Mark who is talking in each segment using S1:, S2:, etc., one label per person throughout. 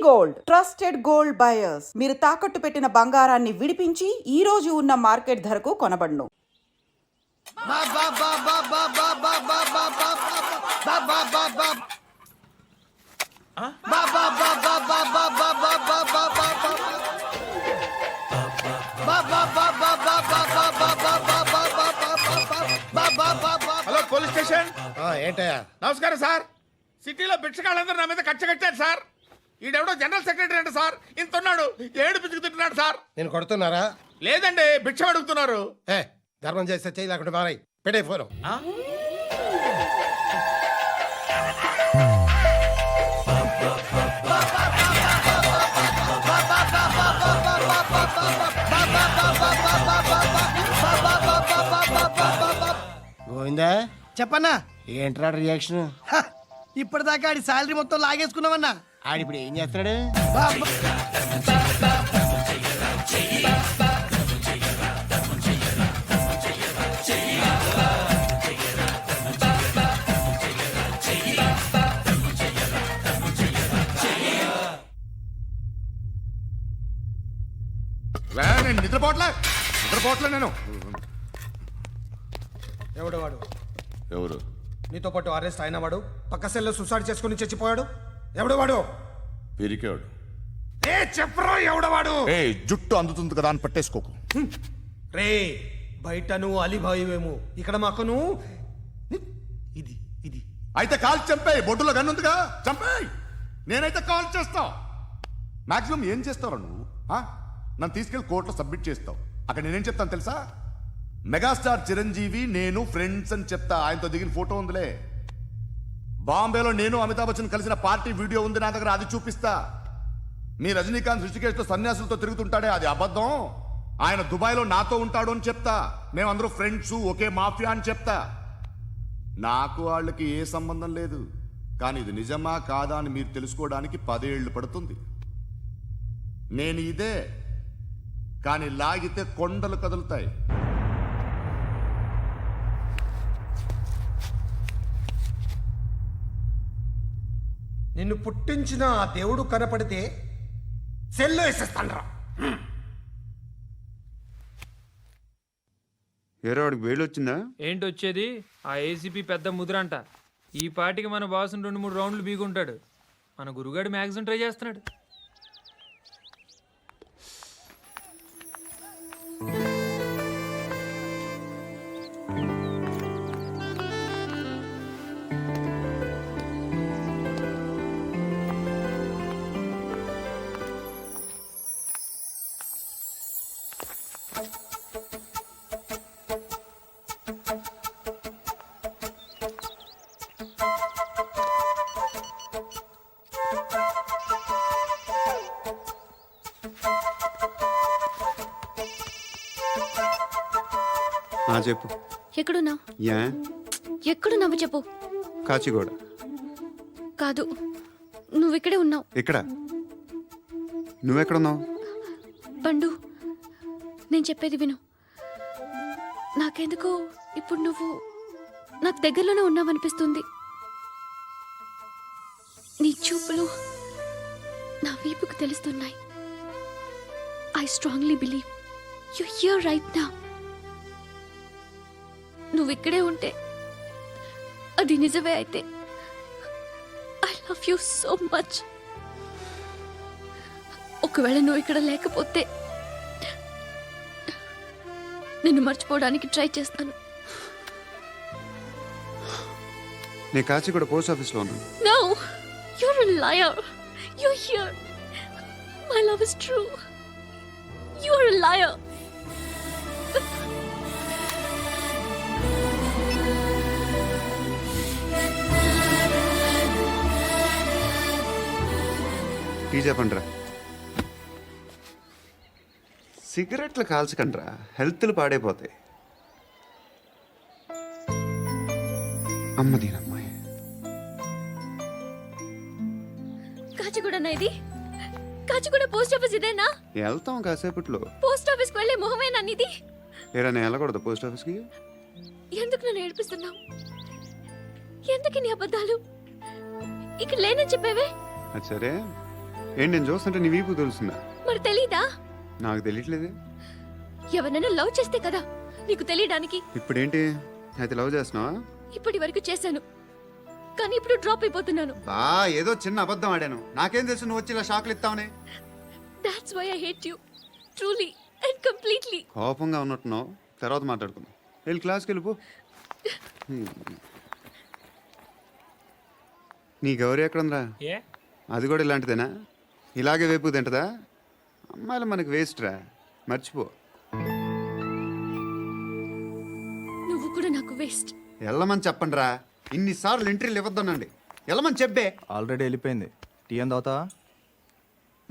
S1: Gold, trusted gold buyers. మీరు తాకట్టు పెట్టిన బంగారాన్ని విడిపించి ఈ రోజు ఉన్న మార్కెట్ ధరకు కొనబడును.
S2: Hello police station.
S3: ఏంటయ్యా?
S2: నమస్కారం సార్. సిటీలో భిక్షగాళ్ళందరూ నా మీద కచ్చ కట్టారు సార్. ఈడెవడో జనరల్ సెక్రటరీ అంట సార్. ఇంత ఉన్నాడు, ఏడు పిచ్చుకు తింటున్నాడు సార్.
S3: నేను కొడుతున్నారా?
S2: లేదండి, భిక్ష అడుగుతున్నారు.
S3: ధర్మం చేస్తే చేయి, లేకుంటే మారాయి. పెట్టే ఫోను. గోవిందా,
S4: చెప్పన్నా.
S3: ఏంట్రా రియాక్షన్?
S4: ఇప్పటిదాకా ఆడి శాలరీ మొత్తం లాగేసుకున్నావన్నా.
S3: ఆడిప్పుడు ఏం చేస్తున్నాడు?
S2: నిద్రపోవట్లే నేను.
S3: ఎవడు వాడు?
S5: ఎవరు?
S3: నీతో పాటు అరెస్ట్ అయిన వాడు, పక్క సెల్లో సూసైడ్ చేసుకుని చచ్చిపోయాడు. ఎవడు వాడు?
S5: పిరికాడు.
S3: చెప్పరా ఎవడవాడు?
S5: జుట్టు అందుతుంది కదా అని పట్టేసుకోకు.
S3: రే, బయట నువ్వు అలీబాయివేమో, ఇక్కడ మాకు నువ్వు ఇది ఇది.
S5: అయితే కాల్ చంపేయి. బొడ్డులో గన్నుందిగా, చంపేయి. నేనైతే కాల్ చేస్తా. మాక్సిమం ఏం చేస్తావు నువ్వు? నన్ను తీసుకెళ్లి కోర్టులో సబ్మిట్ చేస్తావు. అక్కడ నేనేం చెప్తాను తెలుసా? మెగాస్టార్ చిరంజీవి నేను ఫ్రెండ్స్ అని చెప్తా. ఆయనతో దిగిన ఫోటో ఉందిలే. బాంబేలో నేను అమితాబ్ బచ్చన్ కలిసిన పార్టీ వీడియో ఉంది నా దగ్గర, అది చూపిస్తా. మీ రజనీకాంత్ ఋషికేశ్తో సన్యాసులతో తిరుగుతుంటాడే, అది అబద్ధం. ఆయన దుబాయ్లో నాతో ఉంటాడు అని చెప్తా. మేమందరూ ఫ్రెండ్స్, ఒకే మాఫియా అని చెప్తా. నాకు వాళ్ళకి ఏ సంబంధం లేదు. కానీ ఇది నిజమా కాదా అని మీరు తెలుసుకోవడానికి 10 ఏళ్ళు పడుతుంది. నేను ఇదే, కానీ లాగితే కొండలు కదులుతాయి.
S3: నిన్ను పుట్టించిన ఆ దేవుడు కనపడితే సెల్లో వేసేస్తానరా.
S6: వాడికి వేలు వచ్చిందా?
S7: ఏంటి వచ్చేది? ఆ ఏసీపీ పెద్ద ముద్రంట. ఈ పాటికి మన బాసును 2-3 రౌండ్లు బీగుంటాడు. మన గురుగాడు మ్యాగజైన్ ట్రై చేస్తున్నాడు.
S6: చెప్పు.
S8: ఎక్కడున్నావు?
S6: యా,
S8: ఎక్కడున్నావు చెప్పు.
S6: కాచిగూడ.
S8: కాదు, నువ్వు ఇక్కడే ఉన్నావు.
S6: ఇక్కడ? నువ్వెక్కడున్నావు?
S8: పండు, నేను చెప్పేది విను. నాకెందుకో ఇప్పుడు నువ్వు నాకు దగ్గరలోనే ఉన్నావనిపిస్తుంది. నీ చూపులు నా వీపుకు తెలుస్తున్నాయి. I strongly believe you here right now. నువ్వు ఇక్కడే ఉంటే అది నిజమే అయితే I love you so much. ఒకవేళ నువ్వు ఇక్కడ లేకపోతే నిన్ను మర్చిపోవడానికి ట్రై చేస్తాను.
S6: నేను కాచిగూడ పోస్ట్ ఆఫీస్లో ఉన్నాను.
S8: No, you're a liar. You're here. My love is true. You're a liar.
S6: Tea చెప్పండిరా. సిగరెట్లు కాల్చకండ్రా, హెల్త్లు పాడైపోతాయి. అమ్మదీనమ్మాయి.
S8: కాచిగూడనా ఇది? కాచిగూడ పోస్ట్ ఆఫీస్ ఇదేనా?
S6: వెళ్తాం కాసేపట్లో.
S8: పోస్ట్ ఆఫీస్కి వెళ్ళే మొహమేనా నీది?
S6: ఏరా నేను వెళ్ళకూడదు పోస్ట్ ఆఫీస్కి?
S8: ఎందుకు నన్ను ఏడిపిస్తున్నావు? ఎందుకు నీ అబద్ధాలు? ఇక్కడ లేనని చెప్పేవే.
S6: అది సరే, ఏంటి నేను చూస్తుంటే నీ వీపు తెలుస్తుందా?
S8: మరి తెలీదా?
S6: నాకు తెలియట్లేదే.
S8: ఎవరైనా లవ్ చేస్తే కదా నీకు తెలియడానికి.
S6: ఇప్పుడేంటి అయితే లవ్ చేస్తున్నావా?
S8: ఇప్పటి వరకు చేశాను, కానీ ఇప్పుడు డ్రాప్ అయిపోతున్నాను.
S6: ఏదో చిన్న అబద్ధం ఆడాను. నాకేం తెలుసు నువ్వు వచ్చి ఇలా షాక్లు ఇస్తావనే.
S8: That's why I hate you. Truly and completely.
S6: కోపంగా ఉన్నట్టున్నావు, తర్వాత మాట్లాడుకుందాం. వెళ్ళి క్లాస్కి వెళ్ళిపో. నీ గౌరీ ఎక్కడుందిరా?
S7: ఏ
S6: అది కూడా ఇలాంటిదేనా? ఇలాగే వేపు తింటదా? అమ్మాయిలు మనకి వేస్ట్ రా, మర్చిపో.
S8: నువ్వు కూడా నాకు వేస్ట్.
S6: వెళ్ళమని చెప్పండి రా. ఇన్నిసార్లు ఎంట్రీలు ఇవ్వద్దనండి. వెళ్ళమని చెప్పే.
S9: ఆల్రెడీ వెళ్ళిపోయింది. టీ అని తాగుతావా?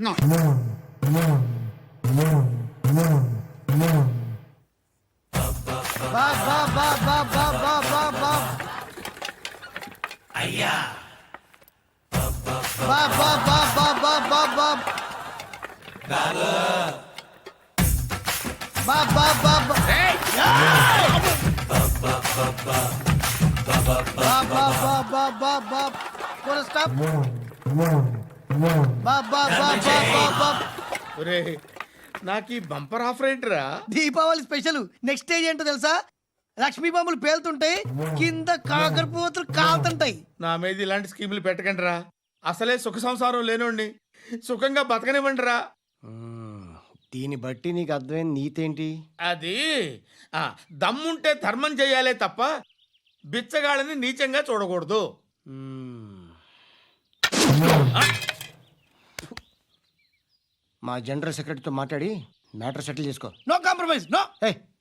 S6: నా.
S4: బా బా బా బా బా బా బా బా అయ్యా బా బా బా బా బా బా బా బా బా బా బా బా బా బా బా బా పూరా స్టాప్ బా బా బా బా బా బా.
S2: ఒరే నాకు ఈ బంపర్ ఆఫర్ ఏంటిరా?
S4: దీపావళి స్పెషల్ నెక్స్ట్ స్టేజ్ ఏంటో తెలుసా? లక్ష్మీ బాంబులు పేలుతుంటాయి, కింద కాకరపోతులు కాలుతుంటాయి.
S2: నా మీద ఇలాంటి స్కీములు పెట్టకండి రా. అసలే సుఖ సంసారం లేనోండి, సుఖంగా బతకనివ్వండి రా.
S4: దీన్ని బట్టి నీకు అర్థమైన నీతేంటి?
S2: అది దమ్ముంటే ధర్మం చేయాలే తప్ప బిచ్చగాళ్ళని నీచంగా చూడకూడదు.
S4: మా జనరల్ సెక్రటరీతో మాట్లాడి మ్యాటర్ సెటిల్ చేసుకో. No compromise, no.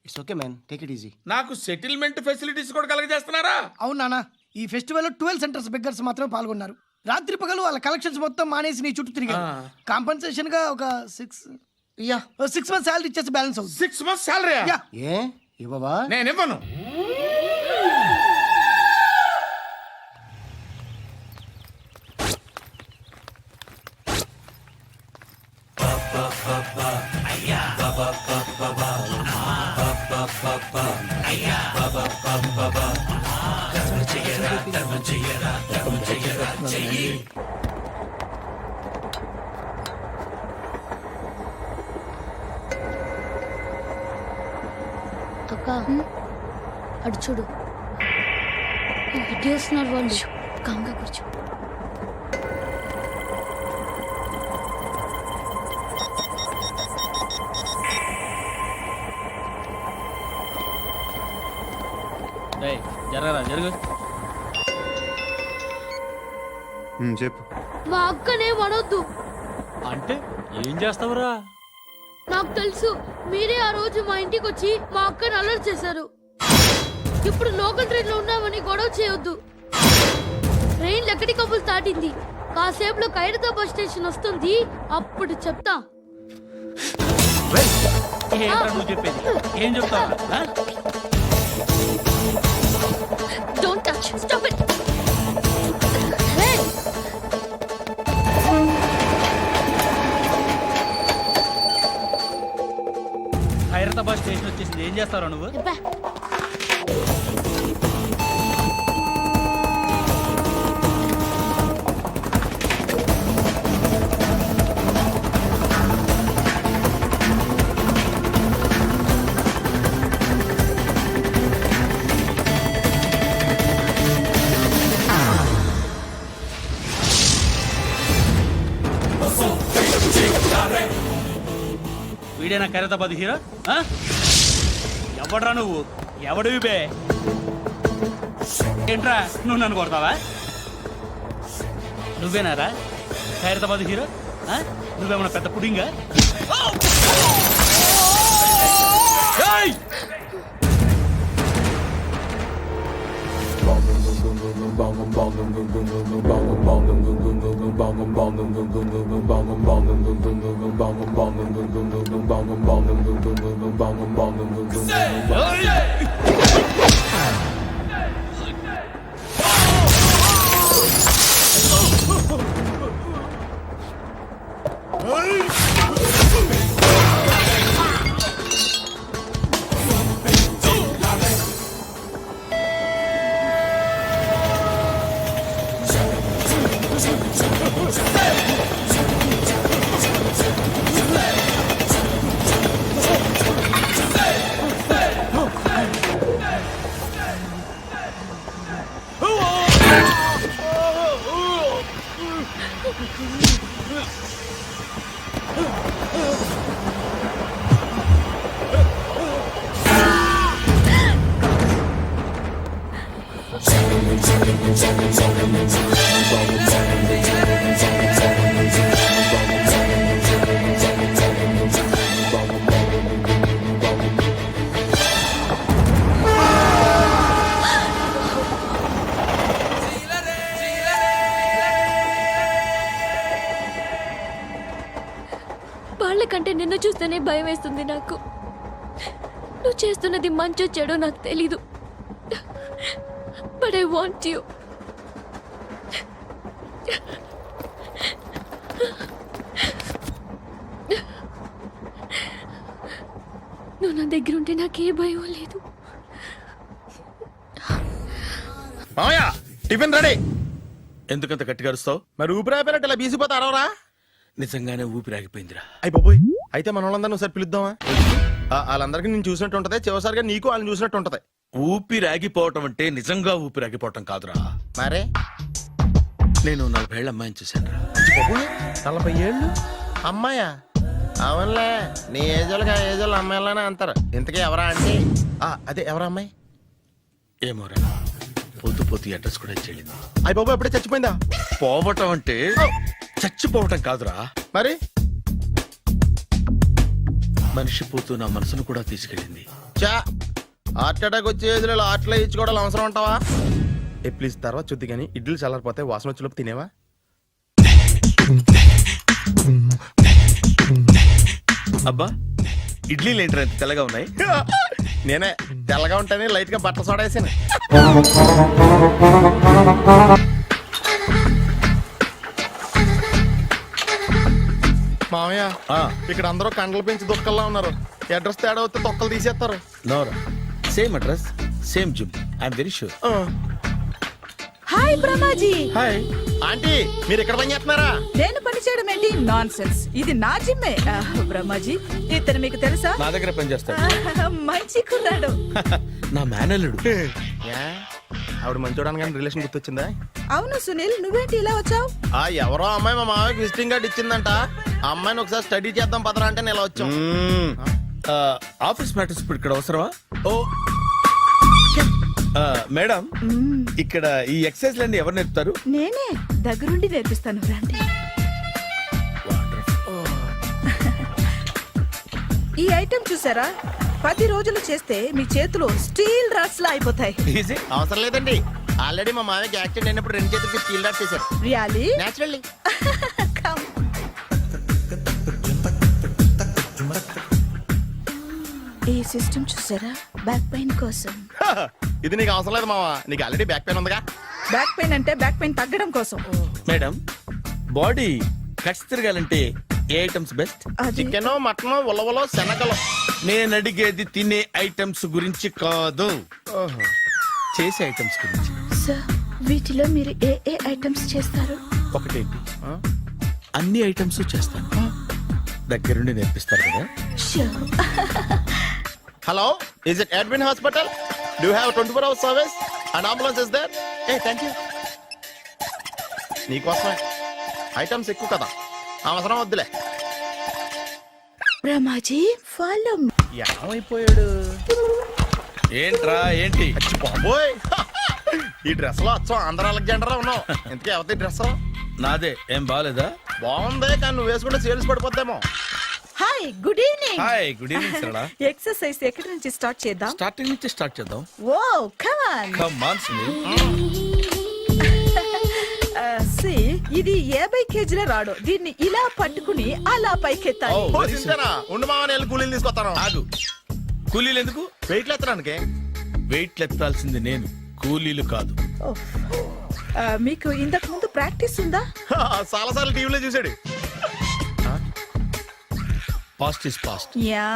S4: It's okay man, take it easy.
S2: నాకు సెటిల్మెంట్ ఫెసిలిటీస్ కూడా కలగజేస్తున్నారా?
S4: అవును నాన్న, ఈ ఫెస్టివల్ 12 సెంటర్స్ బెగ్గర్స్ మాత్రమే పాల్గొన్నారు. రాత్రి పగలు వాళ్ళ కలెక్షన్స్ మొత్తం మానేసి నీ చుట్టూ తిరిగారు. కాంపన్సేషన్ గా ఒక 6 months సాలరీ ఇచ్చేసి బ్యాలెన్స్ అవుతుంది.
S2: 6 months శాలరీ
S4: ఏ ఇవ్వవా?
S2: నేను ఇవ్వను.
S8: అక్క అటు చూడు, ఇటు వస్తున్నారు వాళ్ళు. కంగా కూర్చో.
S7: జరగరా జరుగు.
S6: చెప్పు.
S8: మా అక్కనే వడొద్దు.
S7: అంటే ఏం చేస్తావురా?
S8: నాకు తెలుసు, మీరే ఆ రోజు మా ఇంటికి వచ్చి మా అక్కని అలర్ట్ చేశారు. ఇప్పుడు లోకల్ ట్రైన్ లో ఉన్నామని గొడవ చేయొద్దు. ట్రైన్ లక్కడి కబుల్ దాటింది, కాసేపులో ఖైరతాబాద్ స్టేషన్ వస్తుంది, అప్పుడు చెప్తా.
S7: నువ్వు చెప్పేది ఏం చెప్తావు?
S8: Don't touch, stop it.
S7: Khairatabad station వచ్చేసింది, ఏం చేస్తారా నువ్వు? వీడేనా ఖైరతాబాద్ హీరో? ఎవడ్రా నువ్వు? ఎవడివి బే? ఏంట్రా నువ్వు నన్ను కొడతావా? నువ్వేనారా ఖైరతాబాద్ హీరో? నువ్వేమన్నా పెద్ద పుడింగా?
S8: వాళ్ళకంటే నిన్ను చూస్తేనే భయం వేస్తుంది నాకు. నువ్వు చేస్తున్నది మంచో చెడో నాకు తెలీదు. But I want you. నువ్వు నా దగ్గర ఉంటే నాకే భయం లేదు.
S2: మామయ్య టిఫిన్ రెడీ. ఎందుకంత గట్టిగా అరుస్తావు? మరి ఊపిరి అయిపోయినట్టు ఇలా బీసిపోతే అరవరా? నిజంగానే ఊపిరి ఆగిపోయిందిరా.
S10: అయ్యి బాబోయ్, అయితే మన వాళ్ళందరినీ ఒకసారి పిలుద్దామా? వాళ్ళందరికీ నేను చూసినట్టు ఉంటది, చివరిసారిగా నీకు వాళ్ళని చూసినట్టు ఉంటది.
S2: ఊపిరి ఆగిపోవటం అంటే నిజంగా ఊపిరి ఆగిపోవటం కాదురా.
S10: మరే
S2: నేను 40 ఏళ్ళ అమ్మాయిని చూశాను రా.
S10: 40 ఏళ్ళు అమ్మాయా? అవునులే, నీ ఏజ్ వాళ్ళకి ఆ ఏజ్ వాళ్ళు అమ్మాయిలానే అంటారు. ఇంతకీ ఎవరా అంటే? అదే ఎవరా అమ్మాయి?
S2: ఏమోరా, పొద్దు పొద్దు అడ్రస్ కూడా చెల్లింది.
S10: అయ్యి బాబు ఎప్పుడే చచ్చిపోయిందా?
S2: పోవటం అంటే చచ్చిపోవటం కాదురా,
S10: మరి
S2: మనిషి పోతూ నా మనసును కూడా తీసుకెళ్ళింది.
S10: చా హార్ట్ అటాక్ వచ్చే ఏజ్లో హార్ట్లో ఇచ్చుకోవడం అవసరం ఉంటావా? ప్లీజ్ తర్వాత చూద్ది కానీ ఇడ్లీ చల్లారిపోతే వాసన వచ్చేలోపు తినేవా?
S2: అబ్బా, ఇడ్లీలు ఏంట్రా ఇంత తెల్లగా ఉన్నాయి?
S10: నేనే తెల్లగా ఉంటానే లైట్ గా బట్టలు సోడా వేసాను. మామయ్య, ఇక్కడ అందరూ కండలు పెంచి దుక్కల్లా ఉన్నారు. అడ్రస్ తేడా వస్తే తొక్కలు తీసేస్తారు.
S2: నోరా, same address same gym, I'm very sure.
S1: Hi Brahmaji.
S10: Hi aunty, మీరు ఇక్కడ పని చేస్తున్నారా?
S1: నేను పని చేయడం ఏంటి? Nonsense. ఇది నా జిమ్మే. బ్రహ్మాజీ, ఇతను మీకు తెలుసా?
S2: నా దగ్గర పని చేస్తాడు.
S1: మంచి కుర్రాడు.
S2: నా మేనల్లుడు.
S10: ఆవిడ మంచోడానికి కానీ రిలేషన్ గుర్తొచ్చిందా?
S1: అవును సునీల్, నువ్వేంటి ఇలా వచ్చావు?
S10: ఎవరో అమ్మాయి మా మామయ్యకి విజిటింగ్ కార్డ్ ఇచ్చిందంట. ఆ అమ్మాయిని ఒకసారి స్టడీ చేద్దాం పదరా అంటే నేను ఇలా వచ్చాం.
S2: ఆఫీస్ మ్యాటర్స్ ఇప్పుడు ఇక్కడ అవసరమా? ఓ మేడం, ఇక్కడ ఈ ఎక్సర్సైజ్ లన్నీ ఎవరు నేర్పుతారు?
S1: నేనే దగ్గరుండి నేర్పిస్తాను, రండి. ఈ ఐటెం చూసారా? 10 రోజులు చేస్తే మీ చేతులు స్టీల్ రాట్స్ లా అయిపోతాయి.
S2: ఈజీ.
S10: అవసరం లేదండి, ఆల్రెడీ మా మామయ్యకి యాక్సిడెంట్ అయినప్పుడు 2 చేతులకి స్టీల్ డాట్ చేశారు.
S1: రియల్లీ?
S10: నేచురల్లీ.
S1: ఈ సిస్టమ్ చూసారా? బ్యాక్ పెయిన్ కోసం.
S10: ఇది నీకు అవసరం లేదు మావా, నీకు ఆల్రెడీ బ్యాక్ పెయిన్ ఉందిగా.
S1: బ్యాక్ పెయిన్ అంటే బ్యాక్ పెయిన్ తగ్గడం కోసం.
S2: మేడం, బాడీ కట్స్ తిరగాలంటే ఏ ఐటమ్స్ బెస్ట్?
S10: చికెన్, మటన్, ఉలవలో, శనగలు.
S2: నేను అడిగేది తినే ఐటమ్స్ గురించి కాదు, చేసే ఐటమ్స్ గురించి.
S8: సార్, వీటిలో మీరు ఏ ఏ ఐటమ్స్ చేస్తారు?
S2: ఒకటేంటి, అన్ని ఐటమ్స్ చేస్తాను. దగ్గరుండి నేర్పిస్తారు కదా?
S10: Hello, is it admin hospital? Do have 24 hours service and ambulance is there? Thank you. నీకోసమే ఐటమ్స్ ఎక్కువ కదా, అవసరం వద్దులే.
S8: బ్రహ్మాజీ, ఫాలో.
S10: ఏమైపోయాడు?
S2: ఏంట్రా ఏంటి?
S10: బాబోయ్, ఈ డ్రెస్ లో వచ్చాం ఆంధ్ర అలెగ్జాండర్ ఉన్నావు. ఇంతకీ ఎవరి డ్రెస్?
S2: నాదే. ఏం బాగాలేదా?
S10: బాగుంది, కానీ నువ్వు వేసుకుంటే సేల్స్ పడిపోద్దేమో.
S1: Hi, good evening.
S2: Hi, good evening Sarala.
S1: Exercise ఎక్కడి నుంచి స్టార్ట్ చేద్దాం?
S2: స్టార్టింగ్ నుంచి స్టార్ట్ చేద్దాం.
S1: Oh come on.
S2: Come on Sunil.
S1: See, ఇది 50 కేజీల రాడు. దీన్ని ఇలా పట్టుకుని అలా పైకెత్తాలి.
S10: ఓ, చింతేనా? ఉండు మామ, నేను కూలీలు తీసుకొస్తాను.
S2: ఆగు, కూలీలు ఎందుకు?
S10: వెయిట్లు ఎత్తడానికి.
S2: వెయిట్ ఎత్తాల్సింది నేను, కూలీలు కాదు.
S1: మీకు ఇంతకు ముందు ప్రాక్టీస్ ఉందా?
S10: చాలా సార్లు టీవీలో చూసాడు.
S2: Past is past,
S1: yeah.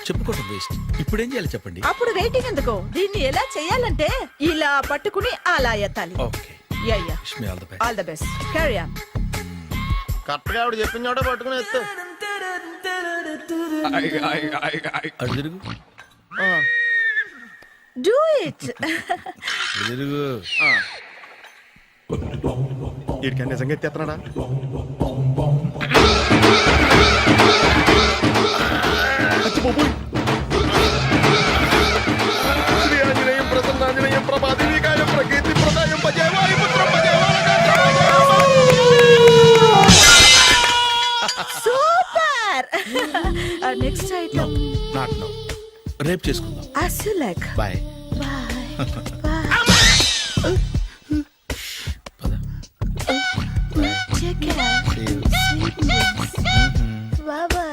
S2: చెప్పుకోవటం వేస్ట్. ఇప్పుడు ఏం చేయాలి చెప్పండి?
S1: అప్పుడు వెయిటింగ్ ఎందుకు? దీన్ని ఎలా చేయాలంటే ఇలా పట్టుకుని అలా ఎత్తాలి.
S2: Okay,
S1: yeah yeah.
S2: Wish me all the best.
S1: All the best. Carry on.
S10: Correct గా ఆవిడ చెప్పిన చోట పట్టుకుని ఎత్తు.
S2: అటు తిరుగు,
S1: డూ ఇట్.
S2: అటు తిరుగు. వీడికి నిజంగా ఎత్తేస్తున్నాడా? అచ్చి బాబోయ్. శ్రీ ఆంజనేయం ప్రసన్నాంజనేయం ప్రభాదేవికాయం ప్రకీర్తి ప్రదాయం భజే వాయుపుత్రం భజే
S1: super next item
S2: not no. రేపు చేసుకుందాం.
S1: as you like
S2: bye.
S1: take care bye bye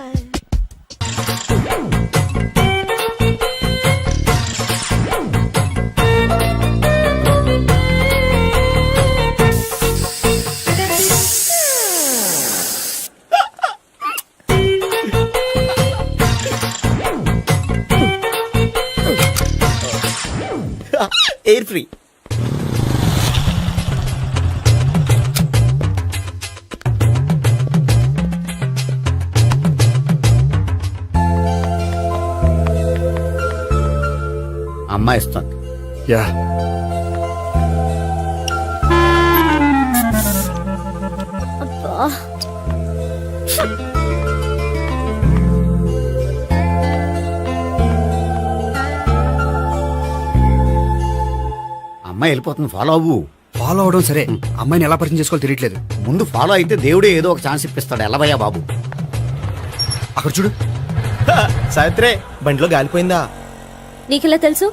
S10: air free.
S11: అమ్మాయి ఇస్తుంది.
S9: యా
S11: అమ్మాయి వెళ్ళిపోతుంది, ఫాలో అవ్వు.
S9: ఫాలో అవడం సరే, అమ్మాయిని ఎలా పరిచయం చేసుకోవాలో తెలియట్లేదు.
S11: ముందు ఫాలో అయితే దేవుడే ఏదో ఒక ఛాన్స్ ఇప్పిస్తాడు. ఎలవయ్యా బాబు.
S9: అక్కడ చూడు.
S10: సావిత్రి బండిలో గాలిపోయిందా?
S8: నీకెలా తెలుసు?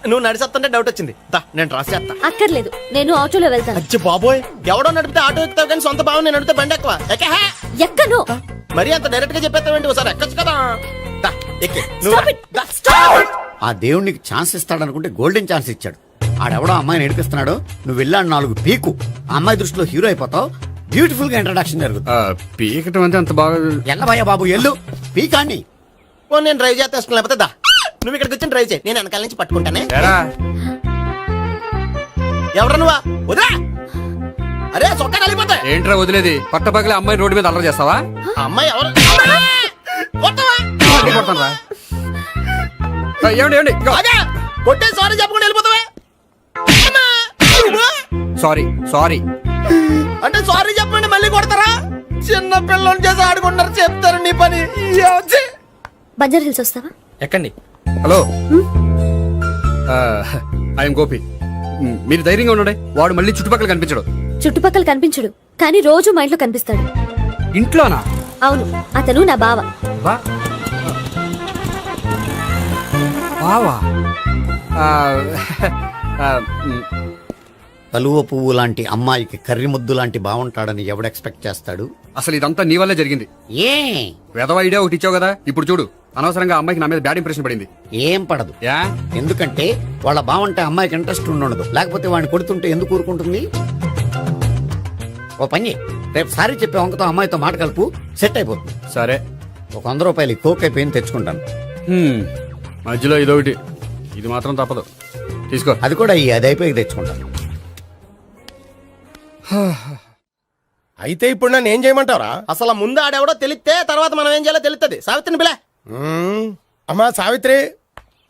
S10: నువ్వు నడిచేస్తుంటే డౌట్ వచ్చింది. దా నేను ట్రాస్ చేస్తా.
S8: అక్కర్లేదు, నేను ఆటోలో వెళ్తాను.
S10: అచ్చి బాబోయ్, ఎవడో నడిపితే ఆటో ఎక్కుతావు కానీ సొంత భావం నేను నడిపితే బండి ఎక్కువ. ఎక్కహే.
S8: ఎక్కను.
S10: మరి అంత డైరెక్ట్ గా చెప్పేస్తావేంటి? ఒకసారి ఎక్కొచ్చు కదా. దా ఎక్కే.
S8: Stop it.
S11: ఆ దేవుడు నీకు ఛాన్స్ ఇస్తాడనుకుంటే గోల్డెన్ ఛాన్స్ ఇచ్చాడు. ఆడెవడో అమ్మాయిని నడిపిస్తున్నాడు, నువ్వు వెళ్ళాడు 4 పీకు. ఆ అమ్మాయి దృష్టిలో హీరో అయిపోతావు. బ్యూటిఫుల్ గా ఇంట్రడక్షన్ జరుగుతుంది.
S9: పీకటం అంటే అంత బాగా.
S11: ఎల్లవయ్యా బాబు ఎల్లు, పీకాన్ని.
S10: ఓ నేను డ్రైవ్ చేస్తాను, లేకపోతే దా నువ్వు ఇక్కడికి వచ్చి డ్రైవ్ చేయి, నేను వెనకాల నుంచి పట్టుకుంటానే. ఎవరు నువ్వా? వదిలే. అరే చొక్కా కలిగిపోతా.
S9: ఏంట్రా వదిలేది? పట్టపగలే అమ్మాయి రోడ్డు మీద అల్లరి చేస్తావా?
S10: అమ్మాయి ఎవరు?
S9: కొడతానురా. ఏమండి ఏమండి,
S10: కొట్టే సారీ చెప్పకుండా వెళ్ళిపోతావా?
S9: Sorry sorry.
S10: అంటే సారీ చెప్పండి మళ్ళీ కొడతారా? చిన్న పిల్లలు చేసి ఆడుకుంటారు, చెప్తారు నీ పని.
S8: బంజారా హిల్స్ వస్తావా?
S10: ఎక్కండి.
S9: Hello, I'm Gopi. మీరు ధైర్యంగా ఉండండి. వాడు మళ్ళీ చుట్టుపక్కల కనిపించడు.
S8: చుట్టుపక్కల కనిపించడు, కానీ రోజు మా ఇంట్లో కనిపిస్తాడు.
S9: ఇంట్లోనా?
S8: అవును, అతను నా బావ.
S9: బావా?
S11: కలువ పువ్వు లాంటి అమ్మాయికి కర్రి ముద్దు లాంటి బాగుంటాడని ఎవడు ఎక్స్పెక్ట్ చేస్తాడు?
S9: అసలు ఇదంతా నీ వల్లే జరిగింది.
S11: ఏ
S9: వెధవ ఐడియా ఒకటి ఇచ్చావు కదా, ఇప్పుడు చూడు. అనవసరంగా అమ్మాయికి నా మీద బ్యాడ్ ఇంప్రెషన్ పడింది.
S11: ఏం పడదు.
S9: యా?
S11: ఎందుకంటే వాళ్ళ బాగుంటే అమ్మాయికి ఇంట్రెస్ట్ ఉండదు. లేకపోతే వాడిని కొడుతుంటే ఎందుకు ఊరుకుంటుంది? ఓ పని, రేపు సారీ చెప్పే వంకతో అమ్మాయితో మాట కలుపు, సెట్ అయిపోతుంది.
S9: సరే,
S11: ఒక 100 రూపాయలు కోక్ అయిపోయింది, తెచ్చుకుంటాను.
S9: మధ్యలో ఇదొకటి, ఇది మాత్రం తప్పదు. తీసుకో.
S11: అది కూడా అది అయిపోయి తెచ్చుకుంటాను.
S10: అయితే ఇప్పుడు నన్ను ఏం చేయమంటావరా? అసలు ముందు ఆడెవడో తెలిస్తే తర్వాత మనం ఏం చేయాలో తెలుస్తుంది. సావిత్రిని పిల్ల. అమ్మా సావిత్రి.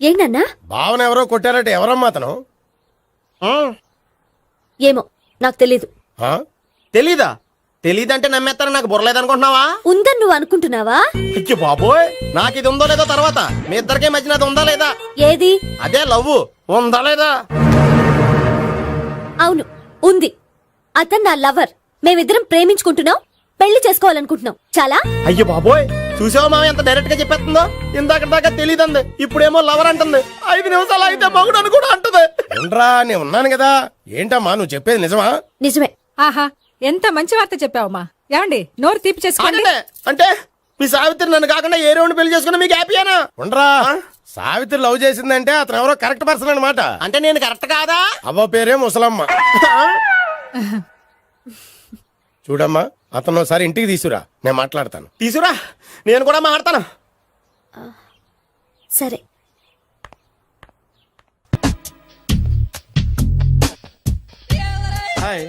S8: ఏంటన్నా?
S10: భావన ఎవరో కొట్టారట, ఎవరమ్మా అతను?
S8: ఏమో నాకు తెలీదు.
S10: తెలీదా? తెలీదంటే నమ్మేస్తారని నాకు బుర్రలేదనుకుంటున్నావా?
S8: ఉందని నువ్వు అనుకుంటున్నావా?
S10: అయ్యో బాబోయ్, నాకు ఇది ఉందో లేదో తర్వాత. మీ ఇద్దరికే మధ్యన అది ఉందా లేదా?
S8: ఏది?
S10: అదే లవ్ ఉందా లేదా?
S8: అవును, ఉంది. అతను నా లవర్. మేమిద్దరం ప్రేమించుకుంటున్నాం, పెళ్లి చేసుకోవాలనుకుంటున్నాం. చాలా.
S10: అయ్యో బాబోయ్, చూసావా మామ ఎంత డైరెక్ట్ గా చెప్పేస్తుందో? ఇందాక దాకా తెలియదండి, ఇప్పుడేమో లవర్ అంటుంది. 5 నిమిషాలు అయితే మగుడు అని కూడా అంటుంది. ఏంట్రా, నేను ఉన్నాను కదా. ఏంటమ్మా నువ్వు చెప్పేది నిజమా?
S8: నిజమే.
S12: ఆహా, ఎంత మంచి వార్త చెప్పావమ్మా. ఏమండి, నోరు తీపి చేసుకోండి.
S10: అంటే మీ సావిత్రి నన్ను కాకుండా ఏ రౌండ్ పెళ్లి చేసుకున్నా మీకు హ్యాపీయేనా? ఉండరా, సావిత్రి లవ్ చేసిందంటే అతను ఎవరో కరెక్ట్ పర్సన్ అనమాట. అంటే నేను కరెక్ట్ కాదా? అవ్వ పేరే ముసలమ్మ. చూడమ్మా, అతను ఒకసారి ఇంటికి తీసుకురా, నేను మాట్లాడతాను. తీసుకురా, నేను కూడా మాట్లాడతాను.
S8: సరే.
S10: Hi.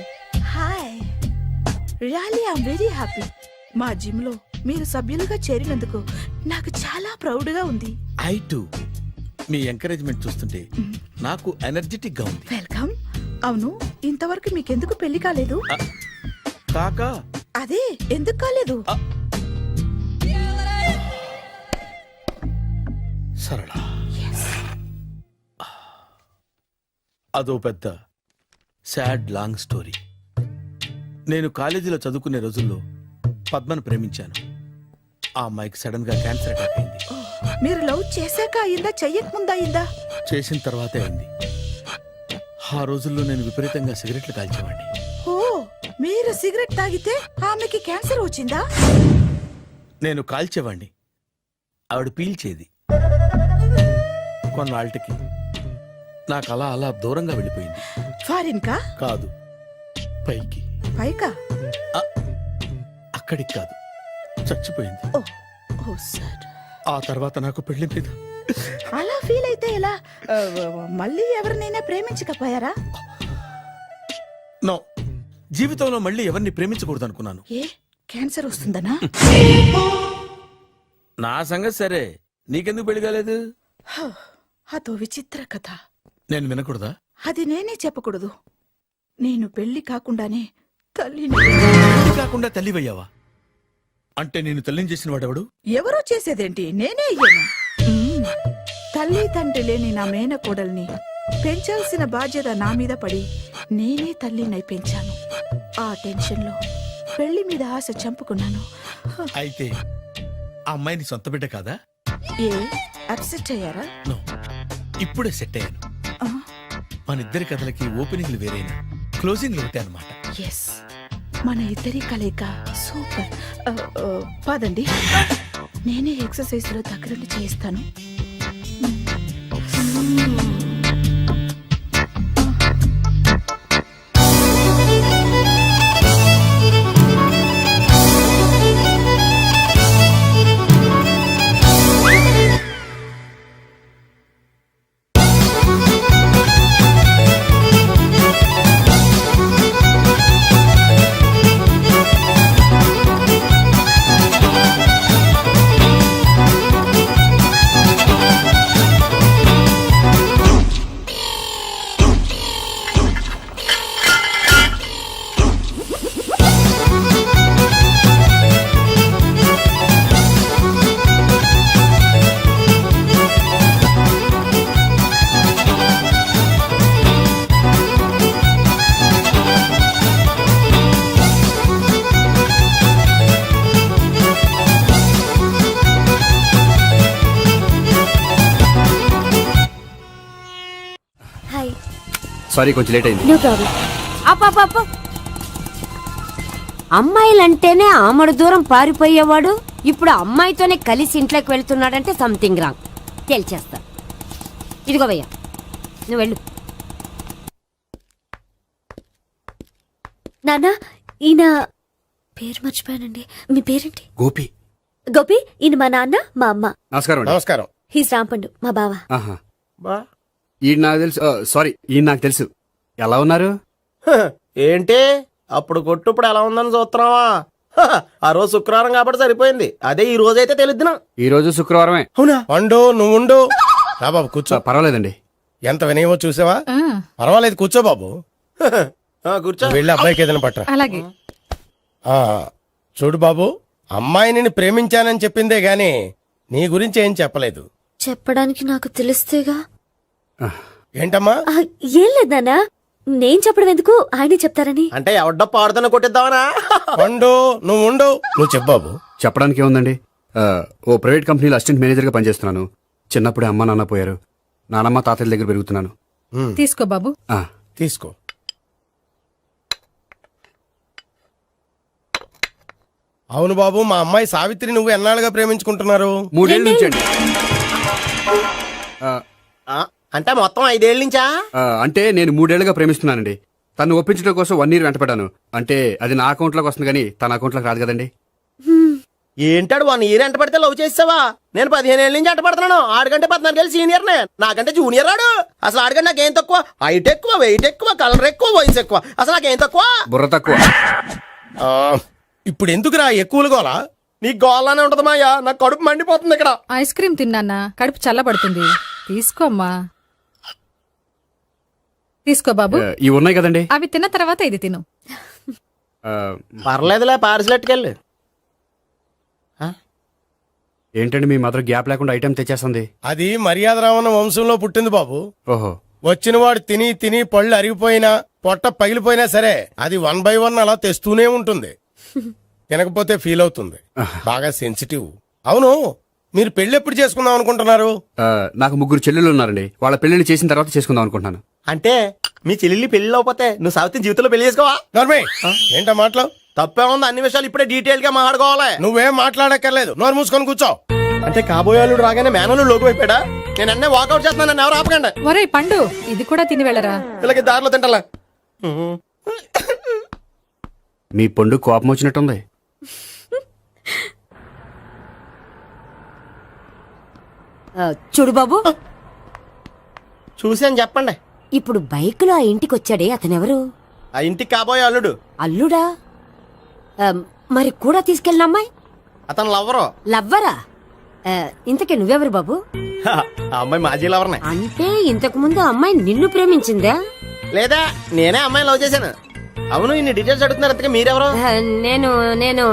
S1: Hi, really I'm very happy. మా జిమ్ లో మీరు సభ్యులుగా చేరినందుకు నాకు చాలా ప్రౌడ్ గా ఉంది.
S2: I to. మీ ఎంకరేజ్మెంట్ చూస్తుంటే నాకు ఎనర్జెటిక్ గా ఉంది.
S1: వెల్కమ్. అవును, ఇంతవరకు మీకెందుకు పెళ్లి కాలేదు?
S2: కాకా
S1: అదే ఎందుకు కాలేదు?
S2: సరళ, అదో పెద్ద సాడ్ లాంగ్ స్టోరీ. నేను కాలేజీలో చదువుకునే రోజుల్లో పద్మను ప్రేమించాను. ఆ అమ్మాయికి సడన్ గా క్యాన్సర్ అటాక్ అయింది.
S1: మీరు లవ్ చేశాక అయిందా, చెయ్యక ముందా అయిందా?
S2: చేసిన తర్వాతే అయింది. ఆ రోజుల్లో నేను విపరీతంగా సిగరెట్లు కాల్చేవాడిని.
S1: ఓ, మీరు సిగరెట్ తాగితే ఆమెకి క్యాన్సర్ వచ్చిందా?
S2: నేను కాల్చేవాణ్ణి, ఆవిడ పీల్చేది. కొన్నాళ్ళకి నాకు అలా అలా దూరంగా వెళ్ళిపోయింది.
S1: ఫారిన్ కా?
S2: కాదు, పైకి.
S1: పైకా?
S2: అక్కడికి కాదు, చచ్చిపోయింది.
S1: ఓ, ఓ సార్.
S2: ఆ తర్వాత నాకు పెళ్లి మీద
S1: అలా ఫీల్ అయితే ఎలా? మళ్ళీ ఎవరినైనా ప్రేమించకపోయారా?
S2: నో, జీవితంలో మళ్ళీ ఎవరిని ప్రేమించకూడదు అనుకున్నాను.
S1: ఏ, క్యాన్సర్ వస్తుందనా?
S2: నా సంగతి సరే, నీకెందుకు పెళ్లి కాలేదు?
S1: అదో విచిత్ర కథ.
S2: నేను వినకూడదా?
S1: అది నేనే చెప్పకూడదు. నేను పెళ్లి కాకుండానే తల్లిని.
S2: పెళ్లి కాకుండా తల్లివయ్యావా? అంటే నేను తల్లిని చేసిన వాడెవడు?
S1: ఎవరో చేసేదేంటి, నేనే అయ్యాను. తల్లి తండ్రి లేని నా మేనకోడల్ని పెంచాల్సిన బాధ్యత నా మీద పడి నేనే తల్లినై పెంచాను. ఆ టెన్షన్లో పెళ్లి మీద ఆశ చంపుకున్నాను.
S2: అయితే ఆ అమ్మాయిని సొంత బిడ్డ కాదా?
S1: ఏ, అప్సెట్ అయ్యారా?
S2: నో, ఇప్పుడే సెట్ అయ్యాను. మన ఇద్దరి కథలకి ఓపెనింగ్లు వేరైనా క్లోజింగ్లు ఒకటే అన్నమాట.
S1: ఎస్, మన ఇద్దరి కలయిక సూపర్. పదండి, నేనే ఎక్సర్సైజ్ లో దగ్గరుండి చేయిస్తాను.
S9: సారీ, కొంచెం లేట్ అయింది.
S13: No problem. అప్ప అమ్మాయిలంటేనే ఆమడు దూరం పారిపోయేవాడు ఇప్పుడు అమ్మాయితోనే కలిసి ఇంట్లోకి వెళ్తున్నాడంటే సంథింగ్ రాంగ్. తేల్చేస్తా. ఇదిగో భయ్యా, నువ్వు వెళ్ళు. నాన్న, ఈయన పేరు మర్చిపోయానండి. మీ పేరేంటి?
S9: గోపి.
S13: గోపి, ఈయన మా నాన్న, మా అమ్మ.
S9: నమస్కారం.
S10: నమస్కారం.
S13: హీస్ రాంపండు, మా బావ.
S9: ఆహా, ఈయన నాకు తెలుసు. సారీ, ఈయన నాకు తెలుసు. ఎలా ఉన్నారు?
S10: ఏంటి అప్పుడు కొట్టు ఇప్పుడు ఎలా ఉందని చూస్తున్నావా? ఆ రోజు శుక్రవారం కాబట్టి సరిపోయింది. అదే ఈ రోజు అయితే తెలుద్దునా.
S9: ఈ రోజు శుక్రవారమే.
S10: అవునా? వండు, నువ్వు ఉండు. రా బాబు కూర్చో.
S9: పర్వాలేదండి.
S10: ఎంత వినయమో చూసావా? పర్వాలేదు, కూర్చో బాబు. కూర్చో. వెళ్ళి అబ్బాయికి ఏదైనా పట్టరా.
S12: అలాగే.
S10: చూడు బాబు, అమ్మాయిని నేను ప్రేమించానని చెప్పిందే గాని నీ గురించి ఏం చెప్పలేదు.
S13: చెప్పడానికి నాకు తెలిస్తేగా.
S10: ఏంటమ్మా?
S13: ఏం లేదు నాన్న, నేను చెప్పడం ఎందుకు, ఆయనే చెప్తారని.
S10: అంటే ఎవడ్డో పాడుతున్న కొట్టిద్దామనా? వండు, నువ్వు ఉండు. నువ్వు చెప్పు బాబు.
S9: చెప్పడానికి ఏముందండి, ఓ ప్రైవేట్ కంపెనీలో అసిస్టెంట్ మేనేజర్గా పనిచేస్తున్నాను. చిన్నప్పుడే అమ్మ నాన్న పోయారు. నానమ్మ తాతయ్య దగ్గర పెరుగుతున్నాను.
S12: తీసుకో బాబు.
S10: తీసుకో. అవును బాబు, మా అమ్మాయి సావిత్రి నువ్వు ఎన్నాళ్ళుగా ప్రేమించుకుంటున్నారు?
S9: 3 ఏళ్ళ నుంచి అండి.
S10: అంటే మొత్తం 5 ఏళ్ళ నుంచా?
S9: అంటే నేను 3 ఏళ్లుగా ప్రేమిస్తున్నానండి. తను ఒప్పించడం కోసం 1 year వెంటపడ్డాను. అంటే అది నా అకౌంట్లోకి వస్తుంది కానీ తన అకౌంట్లోకి రాదు కదండి.
S10: ఏంటాడు 1 year ఎంట పడితే లవ్ చేసావా? నేను 15 ఏళ్ళ నుంచి ఎంట పడుతున్నాను. ఆడికంటే 14 ఏళ్ళు సీనియర్ నే, నాకంటే జూనియర్ ఆడు. అసలు ఆడికంటే నాకేం తక్కువ? హైట్ ఎక్కువ, వెయిట్ ఎక్కువ, కలర్ ఎక్కువ, వయసు ఎక్కువ. అసలు నాకేం తక్కువ?
S9: బుర్ర తక్కువ.
S10: ఇప్పుడు ఎందుకురా ఎక్కువలు గోలా? నీకు గోలానే ఉంటది మాయా, నాకు కడుపు మండిపోతుంది ఇక్కడ.
S12: ఐస్ క్రీమ్ తిన్నానా, కడుపు చల్లబడుతుంది. తీసుకోమ్మా. తీసుకో బాబు.
S9: ఇవి ఉన్నాయి కదండి.
S12: అవి తిన్న తర్వాత ఇది తిను.
S9: ఆ,
S10: పర్లేదులే పార్సిల్ ఎట్టుకెళ్ళి.
S9: ఏంటండి మీ మదర్ గ్యాప్ లేకుండా ఐటెం తెచ్చేస్తుంది?
S14: అది మర్యాద రావణ వంశంలో పుట్టింది బాబు.
S9: ఓహో.
S14: వచ్చినవాడు తిని తిని పళ్ళు అరిగిపోయినా పొట్ట పగిలిపోయినా సరే అది 1 by 1 అలా తెస్తూనే ఉంటుంది. తినకపోతే ఫీల్ అవుతుంది. బాగా సెన్సిటివ్. అవును, మీరు పెళ్లి ఎప్పుడు చేసుకుందాం అనుకుంటున్నారు?
S9: నాకు 3 చెల్లెళ్ళు ఉన్నారండి. వాళ్ళ పెళ్లిళ్ళు చేసిన తర్వాత చేసుకుందాం అనుకుంటున్నాను.
S10: అంటే మీ చెల్లెల్ని పెళ్లి లేకపోతే నువ్వు సావిత్రి జీవితంలో పెళ్లి చేసుకోవా?
S14: నోర్మే, ఏంటా మాటలు?
S10: తప్పే ఉంది, అన్ని విషయాలు ఇప్పుడే డీటెయిల్ గా మాట్లాడుకోవాలి.
S14: నువ్వేం మాట్లాడక్కర్లేదు, నోరు మూసుకొని కూర్చో.
S10: అంటే కాబోయేవాళ్ళు రాగానే మేనలు లోకి అయిపోయాడా? నేను అన్నీ వాకౌట్ చేస్తున్నాను, నన్ను ఎవరు ఆపకండి.
S12: ఒరే పండు, ఇది కూడా తిని వెళ్ళరా.
S10: ఇలాగే దారిలో తింటలా.
S9: మీ పండు కోపం వచ్చినట్టుంది.
S13: చూడు బాబు,
S10: చూసి అని చెప్పండి.
S13: ఇప్పుడు బైక్ లో ఆ ఇంటికి వచ్చాడే అతనెవరు?
S10: ఆ ఇంటికి కాబోయే అల్లుడు.
S13: అల్లుడా? మరి కూడా తీసుకెళ్ళిన అమ్మాయి?
S10: అతను లవ్వరు.
S13: లవ్వరా? ఇంతకీ నువ్వెవరు బాబు?
S10: ఆ అమ్మాయి మాజీ లవర్నే.
S13: అంటే ఇంతకు ముందు అమ్మాయి నిన్ను ప్రేమించిందా?
S10: లేదా నేనే అమ్మాయి లవ్ చేశాను. అవును, ఇన్ని డీటెయిల్స్ అడుగుతున్నారు. అంతగా మీరెవరు?
S13: నేను నేను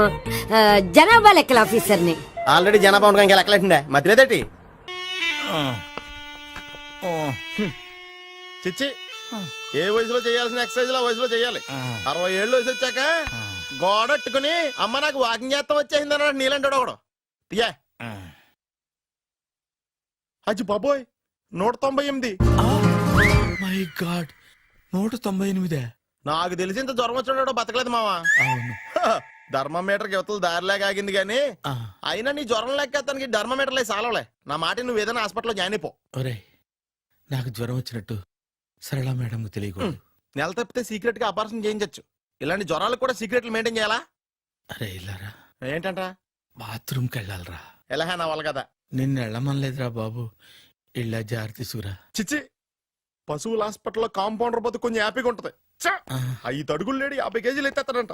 S13: జనాభా లెక్కల ఆఫీసర్ని.
S10: ఆల్రెడీ జనాభా ఉండగా ఇంకా లెక్కలేటండే మధ్యలేదటి. చిచ్చి, ఏ వయసులో చేయాల్సిన ఎక్సర్సైజ్ లో వయసులో చేయాలి. 60 ఏళ్ళు వయసు వచ్చాక గోడట్టుకుని అమ్మ నాకు వాకింగ్ చేస్తాం వచ్చేసింది అన్నాడు నీలంటాడు ఒకడు. యా అజ్జి బాబోయ్, 198.
S2: My God, 198.
S10: నాకు తెలిసి ఇంత జ్వరం వచ్చాడు బతకలేదు మావా.
S2: అవును.
S10: ధర్మమీటర్ యువతలు దారిలాగా ఆగింది గానీ అయినా నీ జ్వరం లెక్క అతనికి ధర్మమీటర్లే సాలవలే. నా మాట నువ్వు ఏదైనా హాస్పిటల్లో జాయిన్ అయిపో.
S2: ఒరే, నాకు జ్వరం వచ్చినట్టు సరళ మేడం తెలియకూడదు.
S10: నెల తప్పితే సీక్రెట్ గా ఆపరేషన్ చేయించచ్చు. ఇలాంటి జ్వరాలకు కూడా సీక్రెట్లు మెయింటైన్ చేయాలా?
S2: అరే ఇల్లారా,
S10: ఏంటంట?
S2: బాత్రూమ్కి వెళ్ళాలరా.
S10: ఎలా నా వాళ్ళ కదా.
S2: నిన్ను వెళ్ళమనలేదురా బాబు, ఇళ్ళ జారి తీసుకురా.
S10: చిచ్చి, పశువుల హాస్పిటల్లో కాంపౌండర్ బతు కొంచెం హ్యాపీగా ఉంటది. 5 అడుగులు లేడి 50 కేజీలు ఎత్తేస్తాడంట.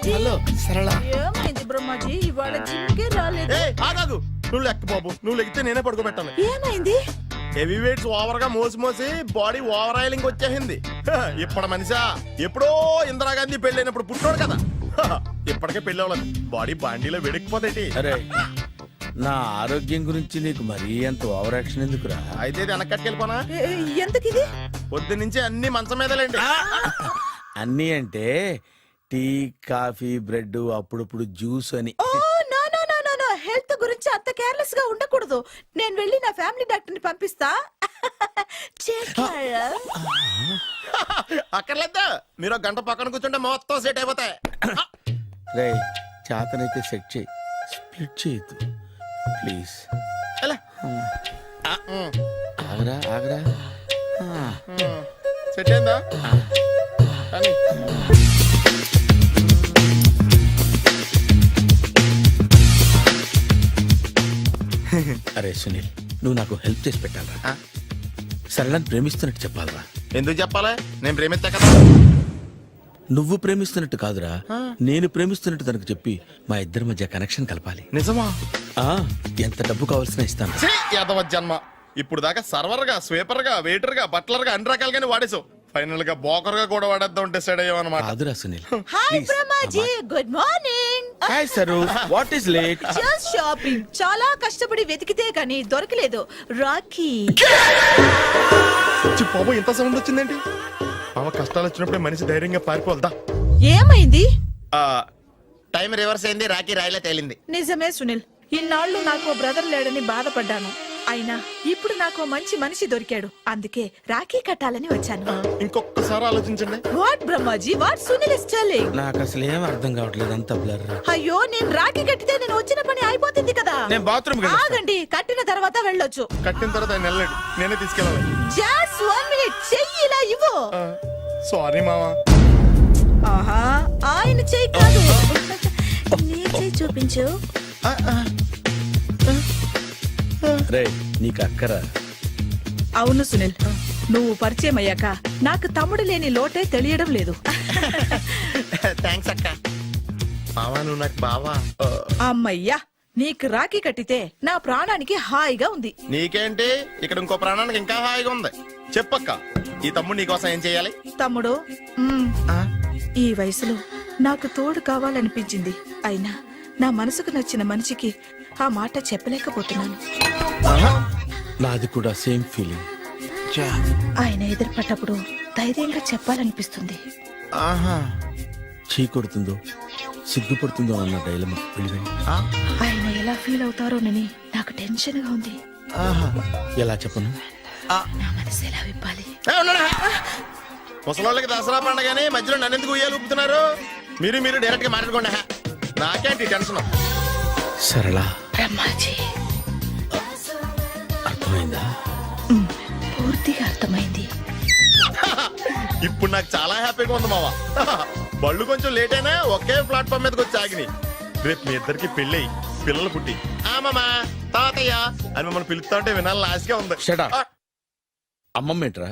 S2: హలో సరళ.
S1: ఏమైంది బ్రహ్మాజీ, ఇవాళ జిమ్కే రాలేదు?
S10: ఆగాగు, నువ్వు లెక్క బాబు. నువ్వు లెక్కితే నేనే పడుకోబెట్టాను.
S1: ఏమైంది?
S10: హెవీ వెయిట్స్ ఓవర్ గా మోసి మోసి బాడీ ఓవర్ ఆయిలింగ్ వచ్చేసింది. ఇప్పుడు మనిషా ఎప్పుడో ఇందిరాగాంధీ పెళ్ళైనప్పుడు పుట్టినోడు కదా. ఇప్పటికే పెళ్ళి అవ్వలేదు, బాడీ బాండీలో వెడికిపోతాయి.
S2: అరే, నా ఆరోగ్యం గురించి నీకు మరీ అంత ఓవర్ యాక్షన్ ఎందుకురా?
S10: అయితే వెనకట్టుకెళ్ళిపోనా?
S1: ఎంతకిది?
S10: పొద్దు నుంచి అన్ని మంచం మీదలేండి.
S2: అన్నీ అంటే టీ, కాఫీ, బ్రెడ్, అప్పుడప్పుడు జ్యూస్ అని.
S1: హెల్త్ గురించి అంత కేర్లెస్ గా ఉండకూడదు. నేను వెళ్ళి నా ఫ్యామిలీ డాక్టర్ ని పంపిస్తా.
S10: అక్కర్లేదా, మీరు గంట పక్కన కూర్చుంటే మొత్తం సెట్ అయిపోతాయి.
S2: రే, చేతనైతే సెట్ చేయి, స్ప్లిట్ చేయొద్దు ప్లీజ్. ఆగరా ఆగరా.
S10: సెట్ అయిందా?
S2: అరే సునీల్, నువ్వు నాకు హెల్ప్ చేసి పెట్టాలరా. సరళని ప్రేమిస్తున్నట్టు చెప్పాలరా.
S10: ఎందుకు చెప్పాలి? నేను ప్రేమిస్తా కదా.
S2: నువ్వు ప్రేమిస్తున్నట్టు కాదురా, నేను ప్రేమిస్తున్నట్టు తనకు చెప్పి మా ఇద్దరి మధ్య కనెక్షన్ కలపాలి.
S10: నిజమా?
S2: ఎంత డబ్బు కావాల్సిన ఇస్తాను.
S10: యాదవ జన్మ. ఇప్పుడు దాకా సర్వర్ గా, స్వీపర్ గా, వెయిటర్ గా, బట్లర్ గా అన్ని రకాలుగానే వాడేసావు. ఫైనల్ గా బోకర్ గా కూడా వాడేద్దాం డిసైడ్ అయ్యామన్నమాట.
S2: కాదురా Sunil.
S1: Hi Brahmaji, good morning.
S2: Hi sir, what is late?
S1: Just shopping. చాలా కష్టపడి వెతికితే కానీ దొరకలేదు. రాఖీ.
S10: బాబు, ఇంత సౌండ్ వచ్చిందేంటి? మామ కష్టాలు వచ్చినప్పుడే మనిషి ధైర్యంగా పారిపోల్దా.
S1: ఏమైంది?
S10: టైం రివర్స్ అయింది, రాఖీ రాయిలా తేలింది.
S1: నిజమే సునీల్, ఇన్నాళ్ళు నాకు బ్రదర్ లేడని బాధపడ్డాను. అయినా ఇప్పుడు నాకు మంచి మనిషి దొరికాడు. అందుకే రాఖీ కట్టాలని వచ్చాను.
S10: ఇంకొకసారి ఆలోచించండి.
S1: What Brahmaji, what Sunil is telling?
S2: నాకు అసలు ఏం అర్థం కావట్లేదు, అంత బ్లర్.
S1: అయ్యో, నేను రాఖీ కట్టితే నేను వచ్చిన పని అయిపోతుంది కదా.
S2: నేను బాత్రూమ్
S1: ఆగండి, కట్టిన తర్వాత వెళ్ళొచ్చు.
S10: కట్టిన తర్వాత ఆయన వెళ్ళండి, నేనే తీసుకెళ్ళాలి.
S1: జస్ట్ 1 minute, చెయ్యి ఇలా ఇవ్వు.
S10: సారీ మామా.
S1: ఆహా, ఆయన చెయ్యి కాదు, నీ చెయ్యి చూపించు.
S2: రే, నీకు అక్కరా?
S1: అవును సునీల్, నువ్వు పరిచయం అయ్యాక నాకు తమ్ముడు లేని లోటే తెలియడం లేదు.
S10: థ్యాంక్స్ అక్క. మావా, నువ్వు నాకు బావా.
S1: అమ్మయ్యా, నీకు రాఖీ కట్టితే నా ప్రాణానికి హాయిగా ఉంది.
S10: నీకేంటి, ఇక్కడ ఇంకో ప్రాణానికి ఇంకా హాయిగా ఉంది. చెప్పక్క ఈ తమ్ముడు నీకోసం ఏం చేయాలి?
S1: తమ్ముడు ఈ వయసులో నాకు తోడు కావాలనిపించింది. అయినా నా మనసుకు నచ్చిన మనిషికి ఆ మాట చెప్పలేకపోతున్నాను.
S2: నాది కూడా సేమ్ ఫీలింగ్.
S1: ఆయన ఎదురుపడ్డప్పుడు ధైర్యంగా చెప్పాలనిపిస్తుంది.
S2: చీ కొడుతుందో సిగ్గుపడుతుందో అన్న డైలమా వెళ్ళిపోయి.
S1: ఆయన ఎలా ఫీల్ అవుతారోనని నాకు టెన్షన్ గా ఉంది.
S2: ఎలా చెప్పను?
S1: నా మనసు ఎలా విప్పాలి?
S10: ముసలోళ్ళకి దసరా పండగని మధ్యలో నన్ను ఎందుకు ఉయ్యాలు ఊపుతున్నారు? మీరు డైరెక్ట్ గా మాట్లాడుకోండి. నాకేంటి టెన్షన్?
S2: సరళ
S1: బ్రహ్మాజీ,
S2: అర్థమైందా?
S1: పూర్తిగా అర్థమైంది.
S10: ఇప్పుడు నాకు చాలా హ్యాపీగా ఉంది మావా. బళ్ళు కొంచెం లేట్ అయినా ఒకే ప్లాట్ఫామ్ మీదకి వచ్చి ఆగినాయి. రేపు మీ ఇద్దరికి పెళ్ళి పిల్లలు పుట్టి మామా తాతయ్య అని మమ్మల్ని పిలుస్తా ఉంటే వినాలని ఆశగా ఉంది.
S2: అమ్మమ్మ ఏంట్రా?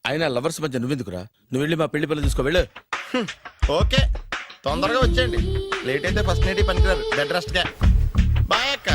S2: అయినా లవర్స్ మధ్య నువ్వెందుకురా? నువ్వు వెళ్ళి మా పెళ్లి పిల్లలు తీసుకో వెళ్ళు.
S10: ఓకే, తొందరగా వచ్చేయండి. లేట్ అయితే ఫస్ట్ నైట్ పనికిరారు. బెడ్ రెస్ట్ గా. బాయ్ అక్క.